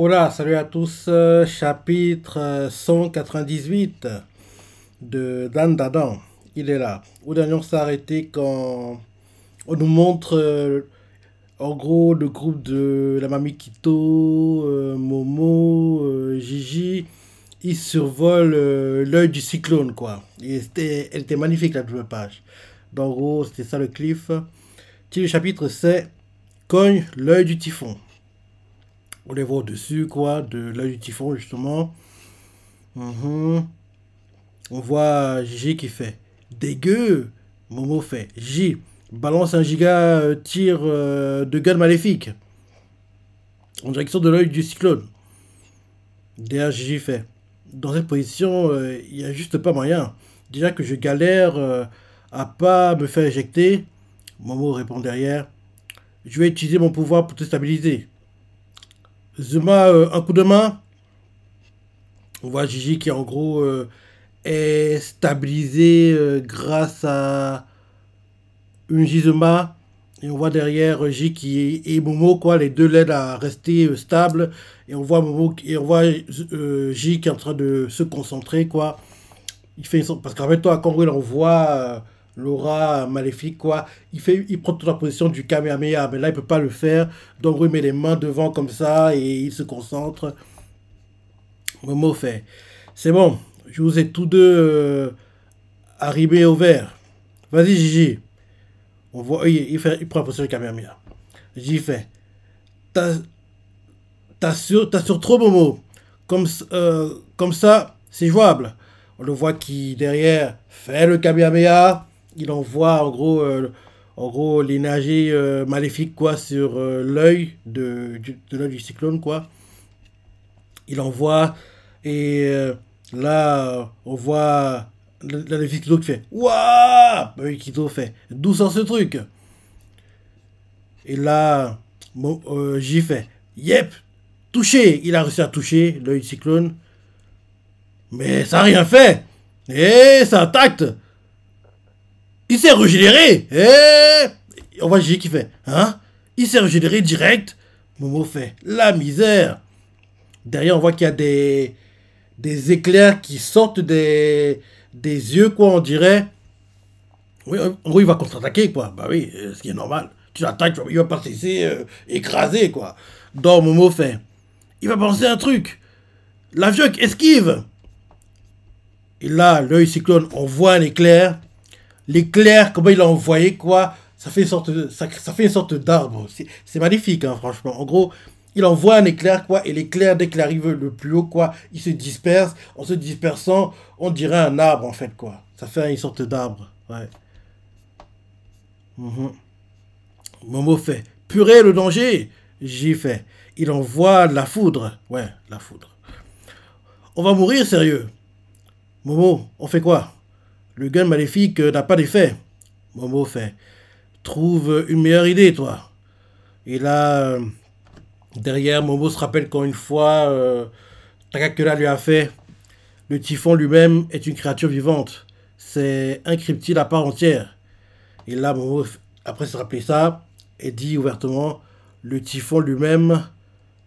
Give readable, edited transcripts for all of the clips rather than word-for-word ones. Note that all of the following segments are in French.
Hola, salut à tous, chapitre 198 de Dan Dadan. Il est là. Au dernier, on s'est arrêté quand on nous montre en gros le groupe de la Mamie Kito, Momo, Gigi. Ils survolent l'œil du cyclone, quoi. Elle était magnifique la double page. Donc, en gros, c'était ça le cliff. Le chapitre, c'est Cogne l'œil du typhon. On les voit au-dessus, quoi, de l'œil du typhon, justement. Mhm. On voit Gigi qui fait dégueu. Momo fait J. Balance un giga tir de gun maléfique en direction de l'œil du cyclone. Derrière Gigi fait dans cette position, il n'y a juste pas moyen. Déjà que je galère à pas me faire éjecter. Momo répond derrière. Je vais utiliser mon pouvoir pour te stabiliser. Zuma, un coup de main. On voit Gigi qui en gros est stabilisé grâce à une Gizuma. Et on voit derrière J qui et Momo, quoi, les deux l'aident à rester stable. Et on voit Momo et on voit J qui est en train de se concentrer, quoi. Il fait une sorte, parce qu'en fait, toi, quand il envoie l'aura maléfique, quoi, il prend toute la position du Kamehameha, mais là, il peut pas le faire. Donc, il met les mains devant comme ça et il se concentre. Momo fait. C'est bon, je vous ai tous deux arrivés au vert. Vas-y, Gigi. On voit, il prend la position du Kamehameha. Gigi fait. T'as t'as sur trop, Momo. Comme ça, c'est jouable. On le voit qui, derrière, fait le Kamehameha. Il envoie, en gros l'énergie maléfique, quoi, sur l'œil de l'œil du cyclone, quoi. Il envoie et là on voit le Kito qui fait Waouh. Le Kito fait d'où sort ce truc. Et là J fait Yep, touché. Il a réussi à toucher l'œil cyclone, mais ça n'a rien fait. Et ça attaque. Il s'est régénéré. Et on voit J qui fait hein. Il s'est régénéré direct. Momo fait la misère. Derrière, on voit qu'il y a des éclairs qui sortent des yeux, quoi, on dirait. Oui, en gros, il va contre-attaquer, quoi. Bah oui, ce qui est normal. Tu l'attaques, il va pas se laisser écraser, quoi. Donc, Momo fait. Il va penser un truc. L'avion esquive. Et là, l'œil cyclone, on voit un éclair. L'éclair, comment il l'a envoyé, quoi. Ça fait une sorte d'arbre. C'est magnifique, hein, franchement. En gros, il envoie un éclair, quoi, et l'éclair, dès qu'il arrive le plus haut, quoi, il se disperse. En se dispersant, on dirait un arbre, en fait, quoi. Ça fait une sorte d'arbre, ouais. Mhm. Momo fait, purée, le danger. J'y fait, il envoie de la foudre. Ouais, la foudre. On va mourir, sérieux. Momo, on fait quoi? Le gun maléfique n'a pas d'effet. Momo fait, trouve une meilleure idée, toi. Et là... derrière, Momo se rappelle qu'en une fois, Takakura lui a fait le typhon lui-même est une créature vivante. C'est un cryptide à part entière. Et là, Momo, après se rappeler ça, et dit ouvertement le typhon lui-même.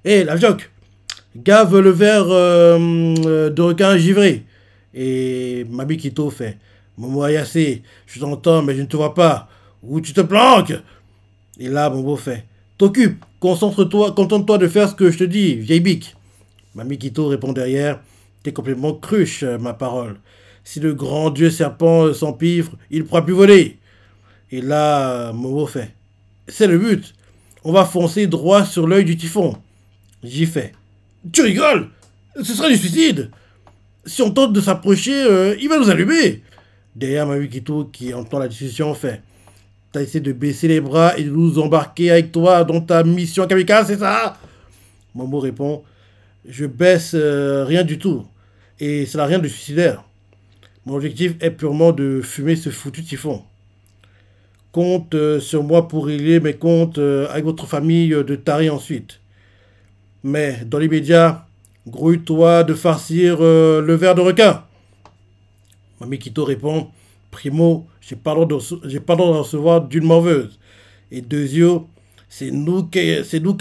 Hé, la joke, gave le verre de requin givré. Et Mami Kito fait Momo Ayase, je t'entends, mais je ne te vois pas. Où tu te planques? Et là, Momo fait t'occupe, concentre-toi, contente-toi de faire ce que je te dis, vieille bique. Mami Kito répond derrière t'es complètement cruche, ma parole. Si le grand dieu serpent s'empiffre, il ne pourra plus voler. Et là, Momo fait c'est le but. On va foncer droit sur l'œil du typhon. J'y fais tu rigoles? Ce serait du suicide. Si on tente de s'approcher, il va nous allumer. Derrière Mami Kito, qui entend la discussion, fait t'as essayé de baisser les bras et de nous embarquer avec toi dans ta mission kamikaze, c'est ça? Momo répond je baisse rien du tout. Et ça n'a rien de suicidaire. Mon objectif est purement de fumer ce foutu typhon. Compte sur moi pour régler mes comptes avec votre famille de tarés ensuite. Mais dans l'immédiat, grouille-toi de farcir le verre de requin. Mami Kito répond Primo, j'ai pas le droit de recevoir d'une morveuse. Et Deuxio, c'est nous qui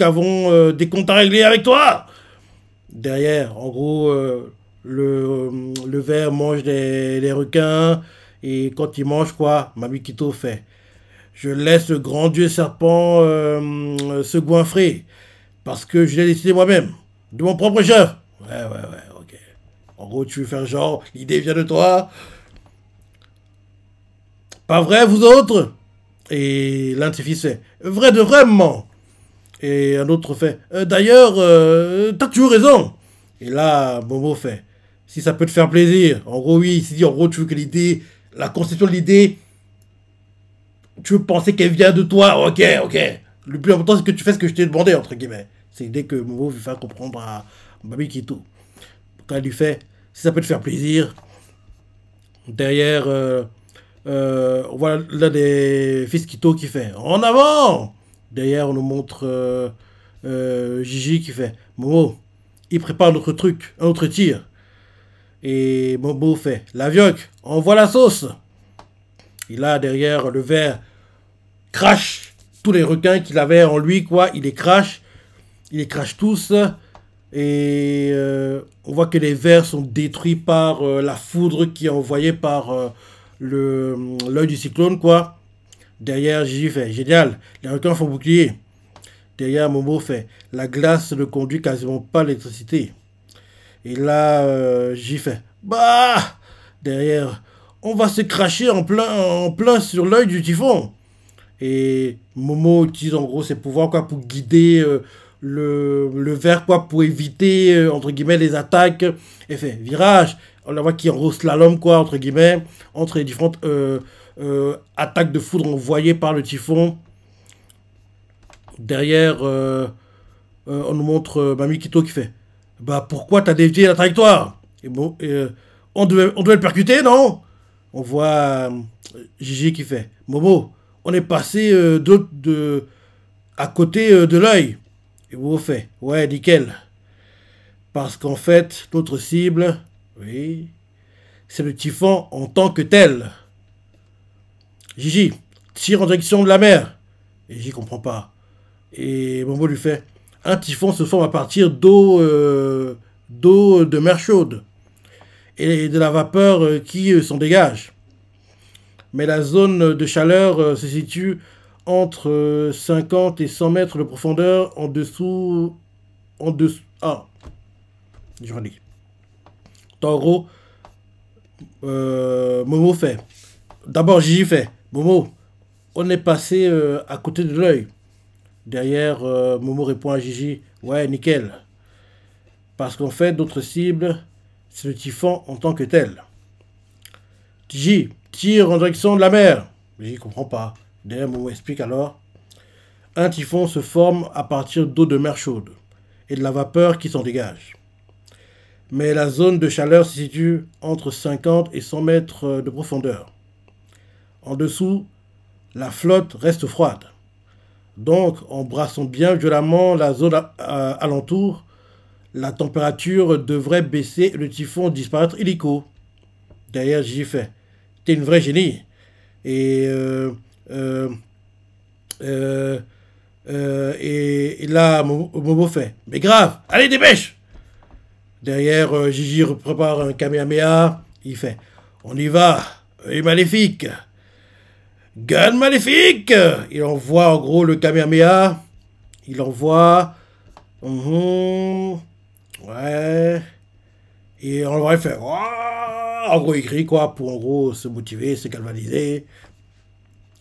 avons des comptes à régler avec toi. Derrière, en gros, le ver mange les requins. Et quand il mange, quoi, Mamikito fait. Je laisse le grand dieu serpent se goinfrer. Parce que je l'ai décidé moi-même. De mon propre chef. Ouais, ok. En gros, tu veux faire genre, l'idée vient de toi. Pas vrai, vous autres? Et l'un de ses fils fait. Vrai de vraiment. Et un autre fait. D'ailleurs, t'as toujours raison. Et là, Momo fait. Si ça peut te faire plaisir. En gros, oui, il s'est dit, en gros, tu veux que l'idée, la conception de l'idée, tu veux penser qu'elle vient de toi. Ok, ok. Le plus important, c'est que tu fais ce que je t'ai demandé, entre guillemets. C'est l'idée que Momo veut faire comprendre à Babi Kito. Quand elle lui fait, si ça peut te faire plaisir. Derrière, on voit l'un des fils Kito qui fait en avant. Derrière, on nous montre Gigi qui fait Momo, il prépare notre truc, un autre tir. Et Momo fait la vioque, envoie la sauce. Et là, derrière, le ver crache tous les requins qu'il avait en lui, quoi. Il les crache tous. Et on voit que les vers sont détruits par la foudre qui est envoyée par l'œil du cyclone, quoi. Derrière, Gigi fait génial, les requins font bouclier. Derrière, Momo fait la glace ne conduit quasiment pas à l'électricité. Et là, Gigi fait bah. Derrière, on va se cracher en plein sur l'œil du typhon. Et Momo utilise en gros ses pouvoirs, quoi, pour guider le ver, quoi, pour éviter entre guillemets les attaques. Et fait virage. On la voit qui enroule slalom, quoi, entre guillemets, entre les différentes attaques de foudre envoyées par le typhon. Derrière, on nous montre Mami Kito qui fait bah pourquoi t'as dévié la trajectoire? Et bon, on devait le percuter, non? On voit Gigi qui fait Momo, on est passé à côté de l'œil. Et Momo fait ouais, nickel. Parce qu'en fait, notre cible, oui, c'est le typhon en tant que tel. Gigi, tire en direction de la mer. Et Gigi comprend pas. Et Momo lui fait un typhon se forme à partir d'eau de mer chaude et de la vapeur qui s'en dégage. Mais la zone de chaleur se situe entre 50 et 100 mètres de profondeur en dessous. Ah, je redis. En gros, Momo fait. D'abord, Gigi fait. Momo, on est passé à côté de l'œil. Derrière, Momo répond à Gigi. Ouais, nickel. Parce qu'en fait, d'autres cibles, c'est le typhon en tant que tel. Gigi, tire en direction de la mer. Gigi comprend pas. Derrière, Momo explique alors. Un typhon se forme à partir d'eau de mer chaude et de la vapeur qui s'en dégage. Mais la zone de chaleur se situe entre 50 et 100 mètres de profondeur. En dessous, la flotte reste froide. Donc, en brassant bien violemment la zone alentour, la température devrait baisser et le typhon disparaître illico. Derrière, j'y fait. T'es une vraie génie. Et, et là, Momo fait. Mais grave, allez, dépêche! Derrière, Gigi prépare un Kamehameha. Il fait. On y va, œil maléfique. Gun maléfique! Il envoie en gros le Kamehameha. Il envoie. Ouais. Et en vrai, il fait. En gros, il crie quoi pour en gros se motiver, se galvaniser.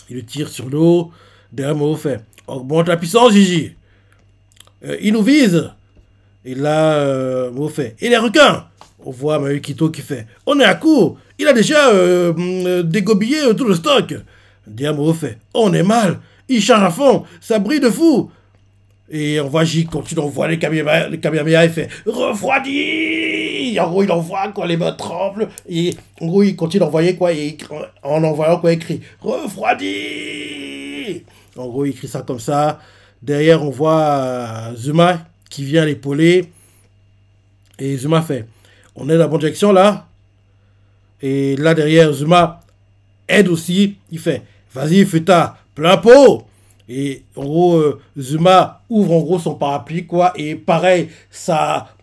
Il le tire sur l'eau. Derrière, Momo fait. Augmente la puissance, Gigi. Il nous vise. Et là, Momo fait. Et les requins? On voit Mayukito qui fait. On est à court. Il a déjà dégobillé tout le stock. Diamo fait. On est mal. Il charge à fond. Ça brille de fou. Et on voit J continue d'envoyer les Kamehameha. Il fait. Refroidi. En gros, il envoie quoi. Les mains tremblent. Et en gros, il continue d'envoyer quoi. Et en envoyant quoi, il crie. Refroidi. En gros, il crie ça comme ça. Derrière, on voit Zuma qui vient l'épauler. Et Zuma fait. On est dans la bonne direction là. Et là derrière, Zuma aide aussi. Il fait. Vas-y, Futa, plein pot. Et en gros, Zuma ouvre en gros son parapluie, quoi. Et pareil, ça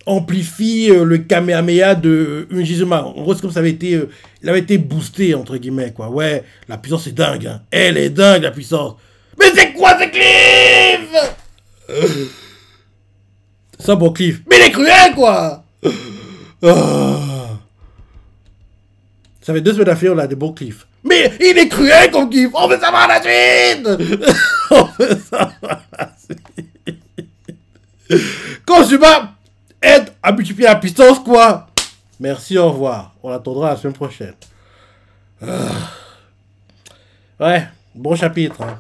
amplifie le Kamehameha de Unjizuma. En gros, c'est comme ça avait été, il avait été boosté, entre guillemets, quoi. Ouais, la puissance est dingue, hein. Elle est dingue, la puissance. Mais c'est quoi ce Cliff? Ça, bon Cliff. Mais il est cruel, quoi. Ça fait 2 semaines d'affilée, on a des bons Cliff. Mais il est cruel comme Cliff. On veut savoir la suite. On veut savoir la suite. Quand Zuma aide à multiplier la puissance, quoi. Merci, au revoir. On attendra la semaine prochaine. Ouais, bon chapitre. Hein.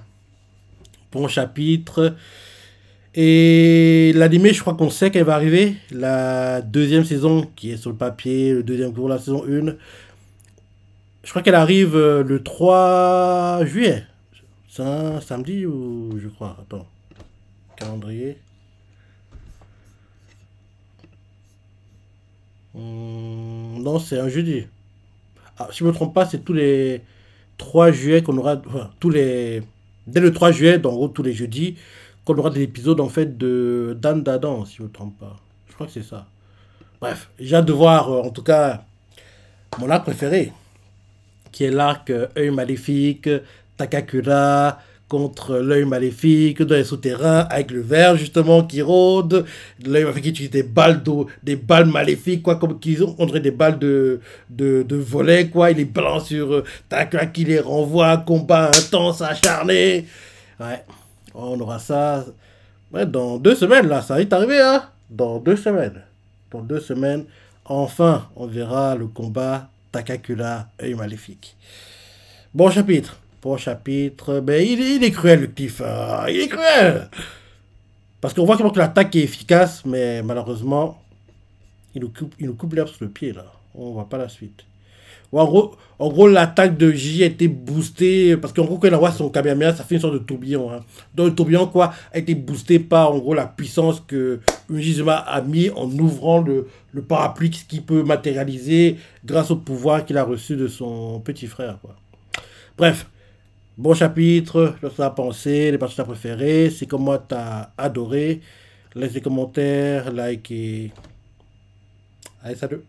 Bon chapitre. Et l'animé, je crois qu'on sait qu'elle va arriver. La 2e saison, qui est sur le papier, le 2e cours, la saison 1. Je crois qu'elle arrive le 3 juillet. C'est un samedi ou je crois. Attends. Calendrier. Non, c'est un jeudi. Ah, si je ne me trompe pas, c'est tous les 3 juillet qu'on aura. Enfin, dès le 3 juillet, en gros, tous les jeudis, qu'on aura des épisodes en fait de Dan Dadan, si je ne me trompe pas. Je crois que c'est ça. Bref, j'ai hâte de voir en tout cas mon arc préféré, qui est l'arc Œil Maléfique, Takakura contre l'œil maléfique dans les souterrains avec le verre justement qui rôde. L'œil maléfique utilise des balles maléfiques quoi, comme qu'ils ont, on dirait des balles de volet quoi. Il les balance sur Takakura qui les renvoie, combat intense, acharné. Ouais, on aura ça ouais, dans 2 semaines là, ça va être arrivé hein. Dans 2 semaines. Dans 2 semaines, enfin on verra le combat Takakura, œil maléfique. Bon chapitre. Bon chapitre. Ben, il est cruel le Cliff. Il est cruel. Parce qu'on voit que l'attaque est efficace, mais malheureusement, il nous coupe l'herbe sous le pied là. On voit pas la suite. Ou en gros l'attaque de J a été boostée. Parce qu'en gros, quand il envoie son Kamehameha, ça fait une sorte de tourbillon. Hein. Donc le tourbillon quoi, a été boosté par en gros la puissance que Unjizuma a mis en ouvrant le parapluie qui peut matérialiser grâce au pouvoir qu'il a reçu de son petit frère. Quoi. Bref. Bon chapitre, je sais à penser, les personnages préférés, c'est comme moi t'as adoré. Laisse des commentaires, like et... Allez, salut!